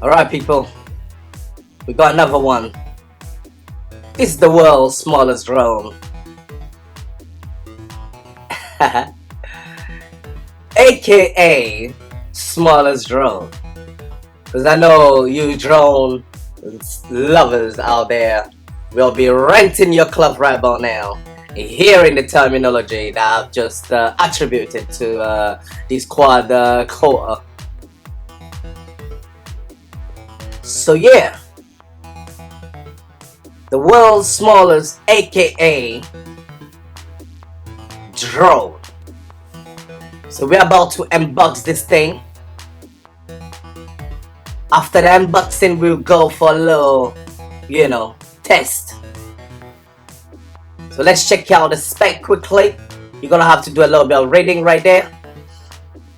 Alright people, we got another one. This is the world's smallest drone. AKA smallest drone. Because I know you drone lovers out there will be renting your club right about now, hearing the terminology that I've just attributed to this quadcopter. So yeah, the world's smallest AKA drone. So we're about to unbox this thing. After the unboxing, we'll go for a little, test. So let's check out the spec quickly. You're gonna have to do a little bit of reading right there.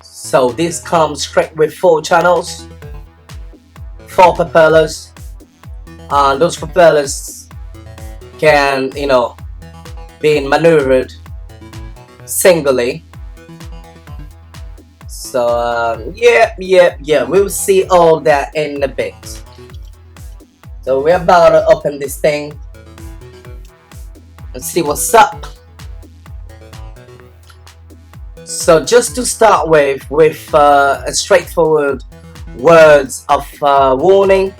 So this comes straight with 4 channels, 4 propellers. Those propellers can, be maneuvered singly. So yeah, we'll see all that in a bit. So we're about to open this thing and see what's up. So just to start with a straightforward words of warning.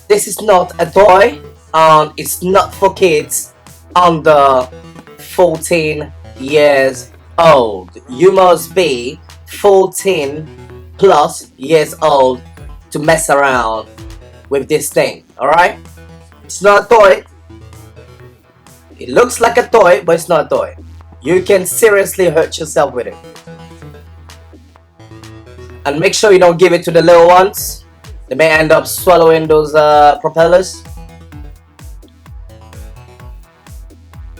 This is not a toy, and it's not for kids under 14 years old. You must be 14 plus years old to mess around with this thing. Alright, it's not a toy. It looks like a toy, but it's not a toy. You can seriously hurt yourself with it. And make sure you don't give it to the little ones. They may end up swallowing those propellers.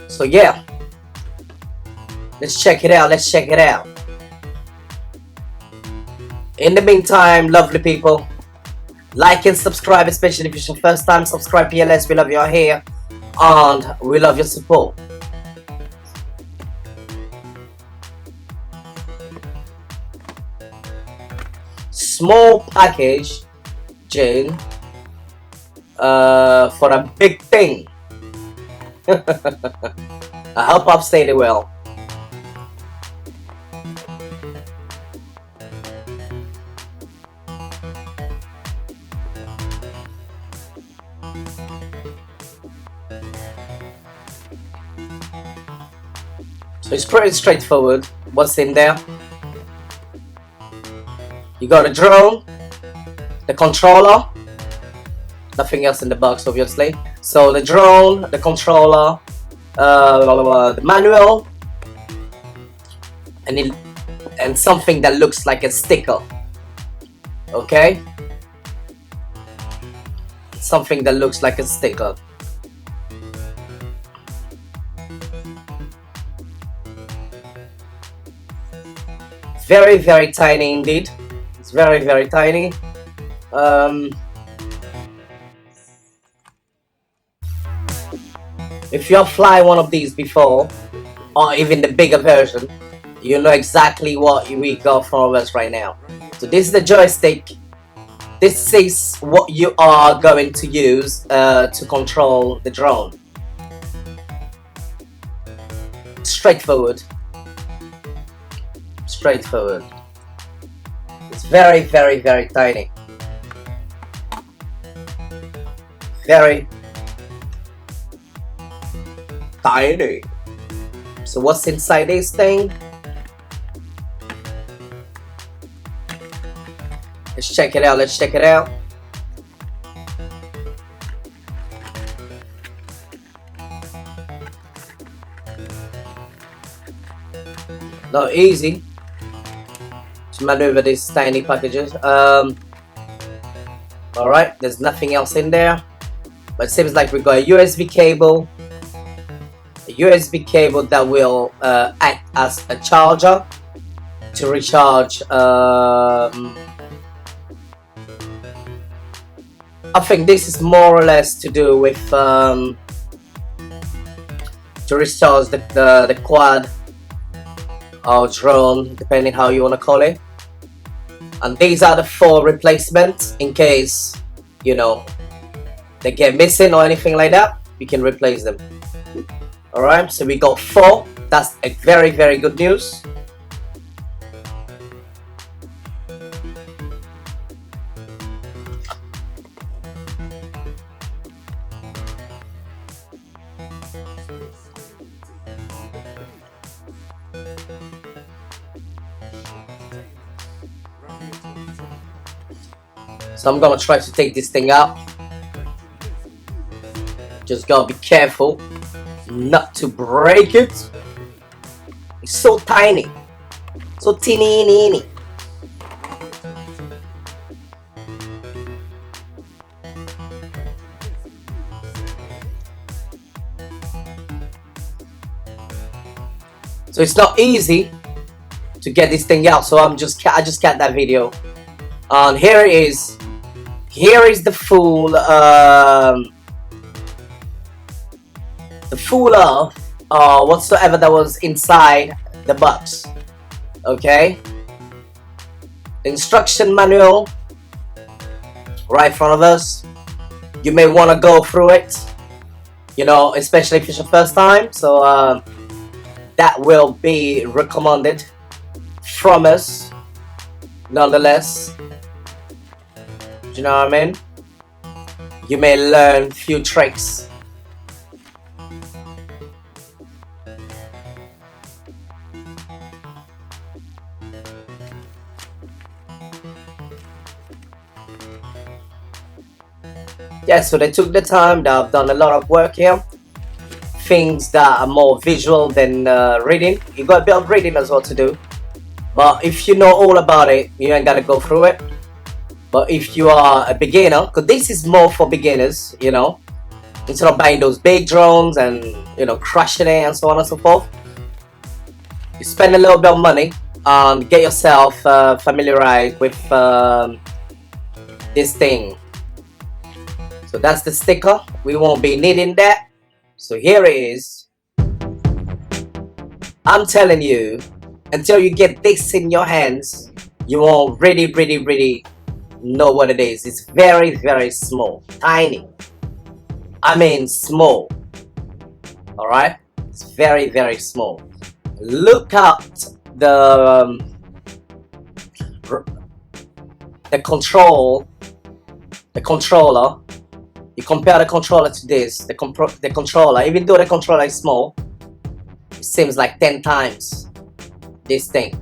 So yeah, let's check it out. In the meantime, lovely people, like and subscribe, especially if it's your first time. Subscribe, PLS. We love your hair and we love your support. Small package, Jane, for a big thing. I hope I've said it well. So it's pretty straightforward what's in there. You got a drone, the controller, nothing else in the box obviously. So the drone, the controller, the manual, and something that looks like a sticker. Okay? Something that looks like a sticker. Very, very tiny indeed. It's very, very tiny. If you have fly one of these before, or even the bigger version, you know exactly what we got from us right now. So this is the joystick. This is what you are going to use to control the drone. Straightforward. It's very, very, very tiny. Very tiny. So what's inside this thing? Let's check it out. Not easy to maneuver these tiny packages. Alright, there's nothing else in there, but it seems like we got a USB cable, that will act as a charger to recharge I think this is more or less to do with to restore the quad or drone, depending how you want to call it. And these are the 4 replacements in case, you know, they get missing or anything like that. You can replace them. Alright, so we got 4. That's a very, very good news. So I'm gonna try to take this thing out. Just gotta be careful not to break it. It's so tiny, so teeny. So it's not easy to get this thing out. So I just cut that video. And here it is. Here is the full of whatsoever that was inside the box. Okay, the instruction manual right in front of us. You may want to go through it, you know, especially if it's your first time. So that will be recommended from us nonetheless. Do you know what I mean? You may learn a few tricks. Yeah, so they took the time. They've done a lot of work here. Things that are more visual than reading. You got a bit of reading as well to do. But if you know all about it, you ain't gotta go through it. But if you are a beginner, because this is more for beginners, you know, instead of buying those big drones and, you know, crushing it and so on and so forth, you spend a little bit of money and get yourself familiarized with this thing. So that's the sticker. We won't be needing that. So here it is. I'm telling you, until you get this in your hands, you won't really know what it is. It's very, very small, tiny. I mean small. Alright, it's very, very small. Look at the controller. You compare the controller to this, the controller, even though the controller is small, it seems like 10 times this thing.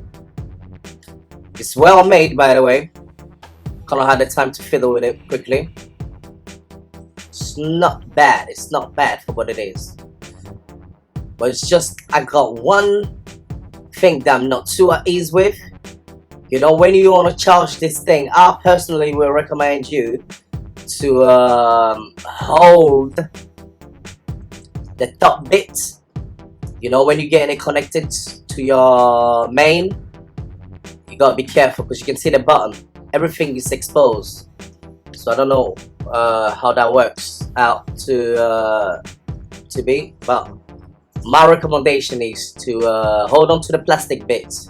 It's well made, by the way. Kind of had the time to fiddle with it quickly. It's not bad. It's not bad for what it is. But it's just, I got one thing that I'm not too at ease with. You know, when you want to charge this thing, I personally will recommend you to hold the top bit. You know, when you get it connected to your main, you gotta be careful because you can see the button. Everything is exposed. So I don't know how that works out to be, but my recommendation is to hold on to the plastic bits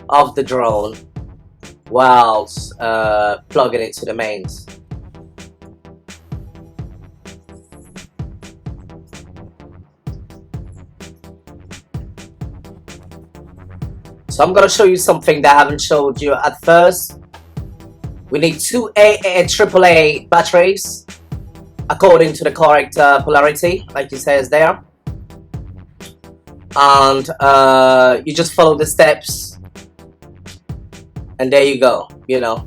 of the drone whilst plugging it to the mains. So I'm gonna show you something that I haven't showed you at first. We need 2 AAA batteries according to the correct polarity, like it says there. And you just follow the steps, and there you go, you know.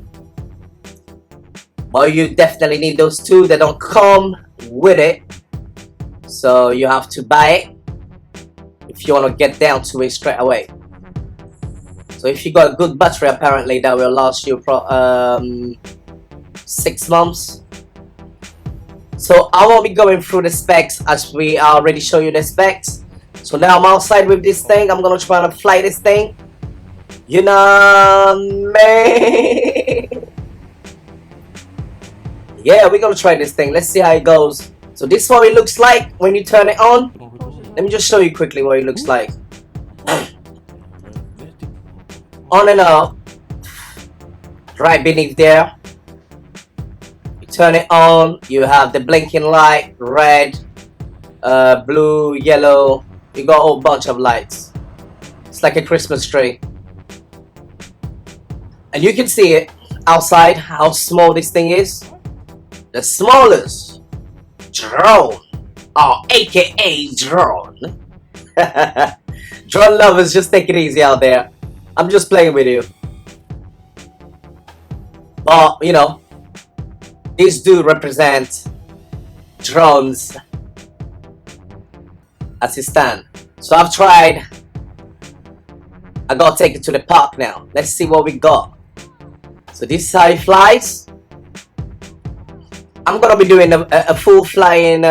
But you definitely need those 2. They don't come with it, so you have to buy it if you want to get down to it straight away. So if you got a good battery, apparently that will last you 6 months. So I won't be going through the specs as we already show you the specs. So now I'm outside with this thing. I'm gonna try to fly this thing. You know, man. Yeah, we're gonna try this thing. Let's see how it goes. So this is what it looks like when you turn it on. Let me just show you quickly what it looks like. On and off. Right beneath there. You turn it on. You have the blinking light, red, blue, yellow. You got a whole bunch of lights. It's like a Christmas tree. And you can see it outside how small this thing is. The smallest drone, or aka drone. Drone lovers, just take it easy out there. I'm just playing with you. But you know, these do represent drones as it stand. So I've tried. I gotta take it to the park now. Let's see what we got. So this is how it flies. I'm gonna be doing a full flying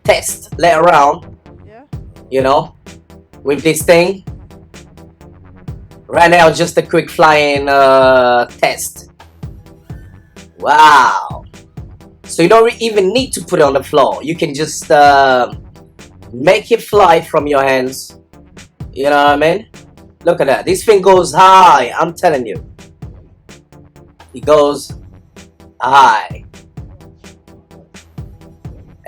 test later on. Yeah. You know, with this thing. Right now, just a quick flying test. Wow. So you don't even need to put it on the floor. You can just make it fly from your hands. You know what I mean? Look at that. This thing goes high. I'm telling you. It goes high.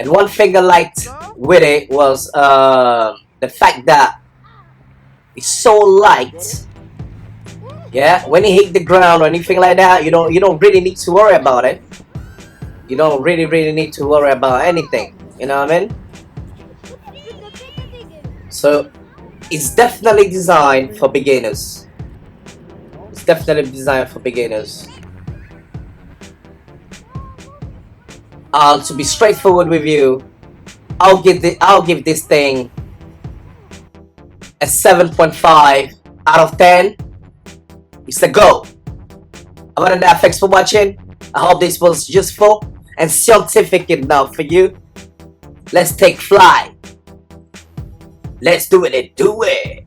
And one thing I liked with it was the fact that it's so light. Yeah, when it hit the ground or anything like that, you don't really need to worry about it. You don't really need to worry about anything. You know what I mean? So it's definitely designed for beginners. It's definitely designed for beginners. To be straightforward with you, I'll give this thing a 7.5 out of 10. It's a go. Other than that, thanks for watching. I hope this was useful and scientific enough for you. Let's take flight. Let's do it and do it.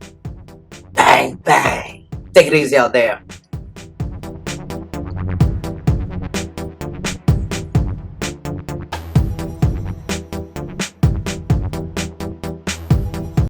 Bang, bang. Take it easy out there.